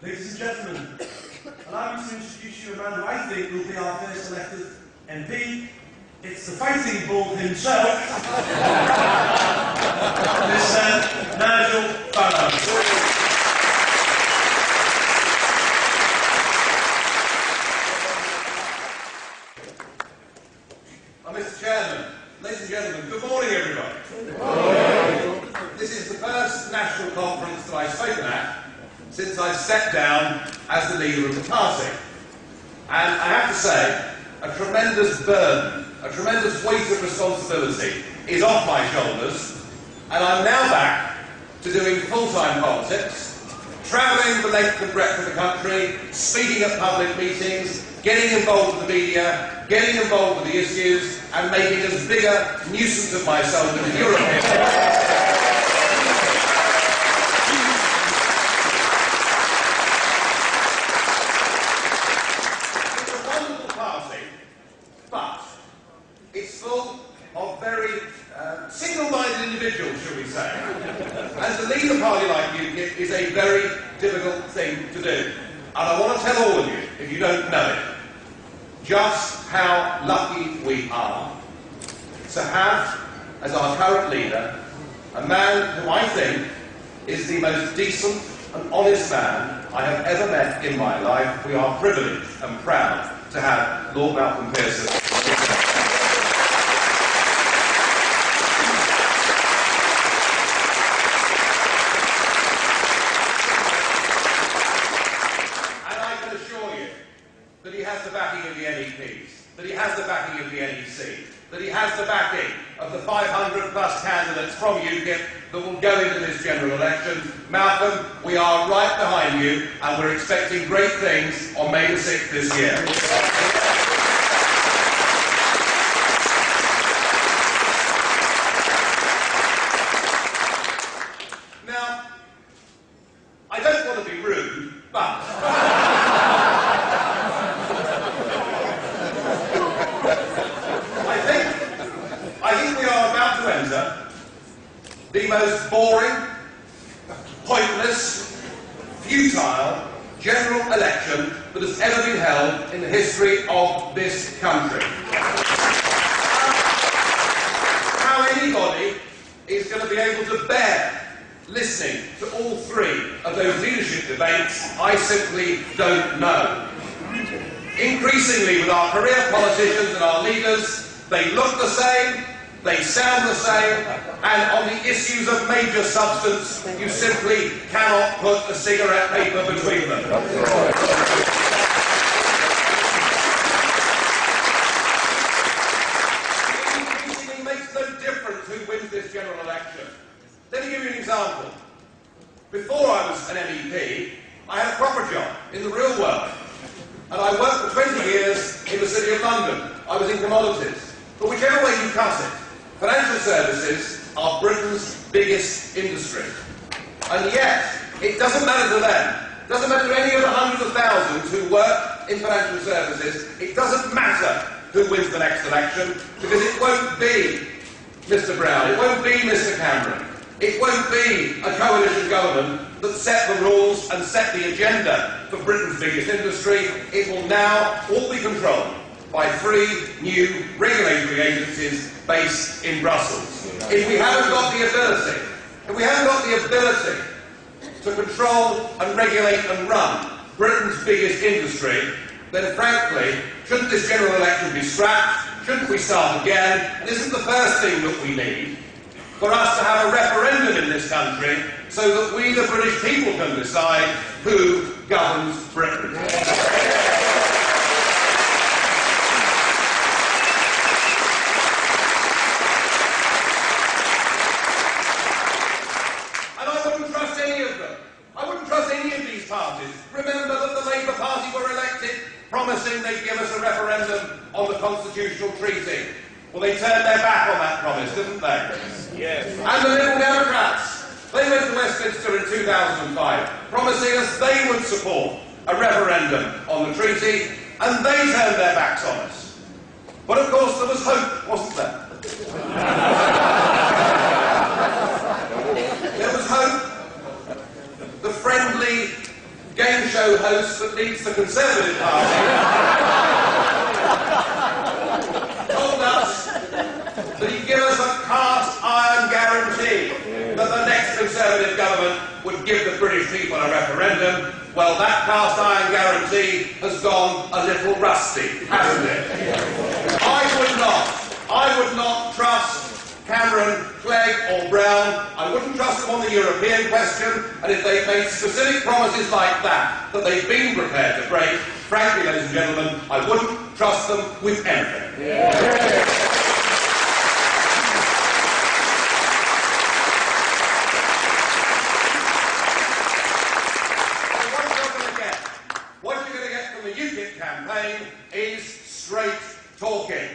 Ladies and gentlemen, allow me to introduce you a man who I think will be our first elected MP. It's the fighting bull himself, Mr. Nigel Farage. Mr. Chairman, ladies and gentlemen, good morning everybody. Good morning. This is the first national conference that I've spoken at since I stepped down as the leader of the party. And I have to say, a tremendous burden, a tremendous weight of responsibility is off my shoulders, and I'm now back to doing full-time politics, travelling the length and breadth of the country, speaking at public meetings, getting involved with the media, getting involved with the issues, and making as big a nuisance of myself in the European single-minded individuals, shall we say. And to lead a party like UKIP is a very difficult thing to do. And I want to tell all of you, if you don't know it, just how lucky we are to have, as our current leader, a man who I think is the most decent and honest man I have ever met in my life. We are privileged and proud to have Lord Malcolm Pearson. That he has the backing of the MEPs, that he has the backing of the NEC, that he has the backing of the 500 plus candidates from UKIP that will go into this general election. Malcolm, we are right behind you, and we're expecting great things on May the 6th this year. Now, I don't want to be rude, but I think we are about to enter the most boring, pointless, futile general election that has ever been held in the history of this country. How anybody is going to be able to bear listening to all three of those leadership debates, I simply don't know. Increasingly, with our career politicians and our leaders, they look the same, they sound the same, and on the issues of major substance, you simply cannot put a cigarette paper between them. It increasingly makes no difference who wins this general election. Let me give you an example. Before I was an MEP, I had a proper job in the real world. And I worked for 20 years in the City of London. I was in commodities. But whichever way you cut it, financial services are Britain's biggest industry. And yet, it doesn't matter to them. It doesn't matter to any of the hundreds of thousands who work in financial services. It doesn't matter who wins the next election, because it won't be Mr. Brown, it won't be Mr. Cameron, it won't be a coalition government that set the rules and set the agenda for Britain's biggest industry. It will now all be controlled by three new regulatory agencies based in Brussels. If we haven't got the ability to control and regulate and run Britain's biggest industry, then frankly, shouldn't this general election be scrapped? Shouldn't we start again? And isn't the first thing that we need for us to have a referendum in this country so that we, the British people, can decide who governs Britain? And I wouldn't trust any of them. I wouldn't trust any of these parties. Remember that the Labour Party were elected promising they'd give us a referendum on the constitutional treaty. Well, they turned their back on that promise, didn't they? Yes. And the Liberal Democrats, they went to Westminster in 2005, promising us they would support a referendum on the treaty, and they turned their backs on us. But of course there was hope, wasn't there? There was hope. The friendly game show host that leads the Conservative Party told us that he'd give us a cast iron guarantee that the next Conservative government would give the British people a referendum. Well, that cast iron guarantee has gone a little rusty, hasn't it? I would not trust Cameron, Clegg or Brown. I wouldn't trust them on the European question, and if they've made specific promises like that they've been prepared to break, frankly, ladies and gentlemen, I wouldn't trust them with anything. What you're going to get from the UKIP campaign is straight talking.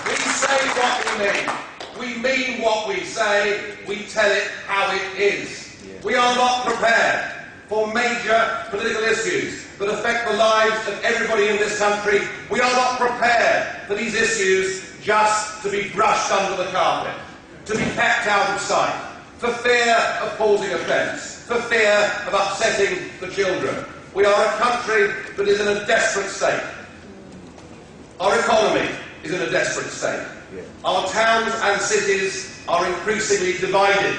We say what we mean. We mean what we say. We tell it how it is. We are not prepared for major political issues that affect the lives of everybody in this country. We are not prepared for these issues just to be brushed under the carpet, to be kept out of sight, for fear of causing offence, for fear of upsetting the children. We are a country that is in a desperate state. Our economy is in a desperate state. Our towns and cities are increasingly divided,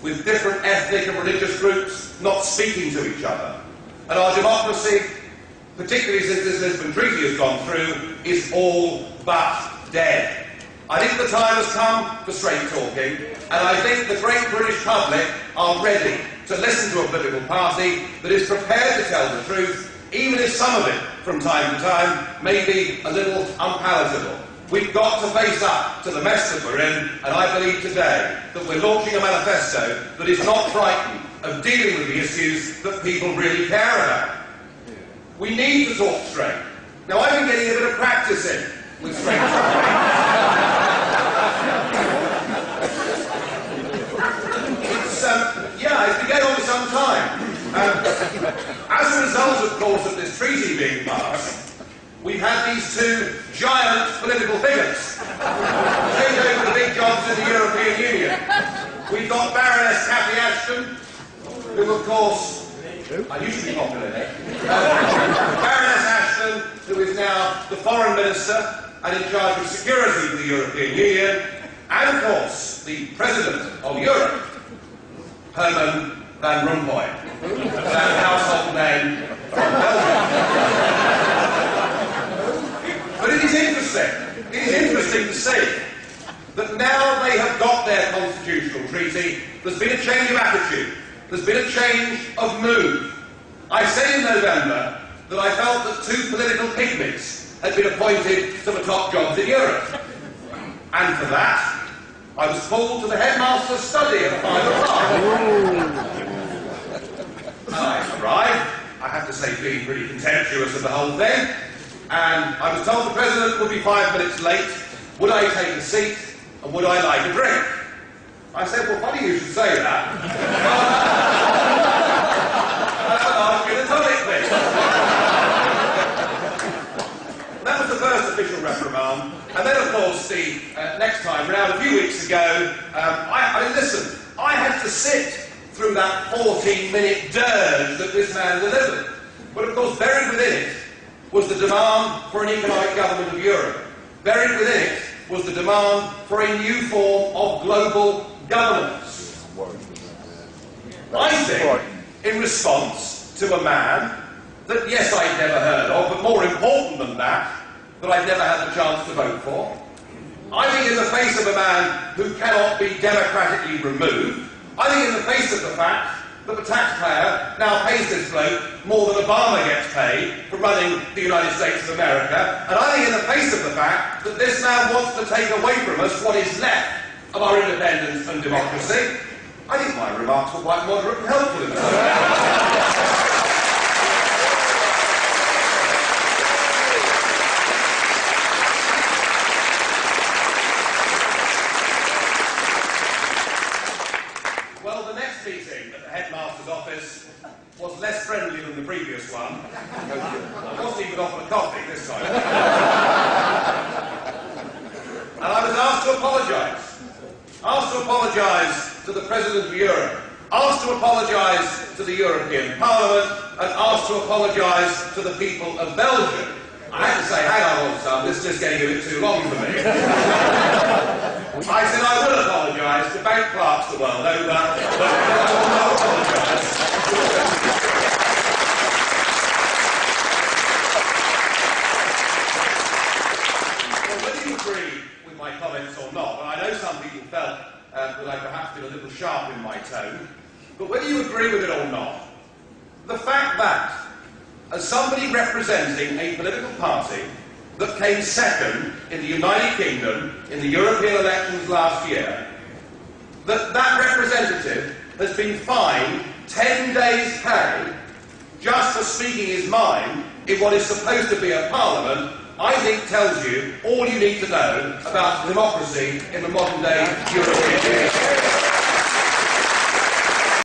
with different ethnic and religious groups not speaking to each other. And our democracy, particularly since this Lisbon Treaty has gone through, is all but dead. I think the time has come for straight talking, and I think the great British public are ready to listen to a political party that is prepared to tell the truth, even if some of it, from time to time, may be a little unpalatable. We've got to face up to the mess that we're in, and I believe today that we're launching a manifesto that is not frightened of dealing with the issues that people really care about. We need to talk straight. Now, I've been getting a bit of practice in with straight talking. It's been going on for some time. As a result, of course, of this treaty being passed, we've had these two giant political figures take over the big jobs in the European Union. We've got Baroness Cathy Ashton, who, of course, I used to be popular here. Baroness Ashton, who is now the Foreign Minister and in charge of security for the European Union, and, of course, the President of Europe, Herman Van Rompuy, that household name from Belgium. But it is interesting to see that now they have got their constitutional treaty, there's been a change of attitude, there's been a change of mood. I said in November that I felt that two political pygmies had been appointed to the top jobs in Europe. And for that, I was called to the headmaster's study at 5 o'clock. I arrived, I have to say, feeling pretty contemptuous of the whole thing, and I was told the President would be 5 minutes late. Would I take a seat, and would I like a drink? I said, well, funny you should say that. I'll ask you the tonic, please. That was the first official reprimand. And then, of course, the next time round, a few weeks ago, listen, I had to sit through that 14-minute dirge that this man delivered. But, of course, buried within it was the demand for an economic government of Europe. Buried within it was the demand for a new form of global governance. I think, in response to a man that, yes, I'd never heard of, but more important than that I've never had the chance to vote for. I think in the face of a man who cannot be democratically removed, I think in the face of the fact that the taxpayer now pays this bloke more than Obama gets paid for running the United States of America, and I think in the face of the fact that this man wants to take away from us what is left of our independence and democracy, I think my remarks were quite moderate and helpful in that. Meeting at the headmaster's office was less friendly than the previous one. I wasn't even offered a coffee this time. And I was asked to apologise. Asked to apologise to the President of Europe asked to apologise to the European Parliament, and asked to apologise to the people of Belgium. I had to say, hang on, old son, this is just getting a bit too long for me. I said I will apologise to bank clerks the world over, but I will not apologise. Well, whether you agree with my comments or not, and I know some people felt that I perhaps been a little sharp in my tone, but whether you agree with it or not, the fact that, as somebody representing a political party that came second in the United Kingdom in the European elections last year, that representative has been fined 10 days' pay just for speaking his mind in what is supposed to be a parliament, I think tells you all you need to know about democracy in the modern day European Union.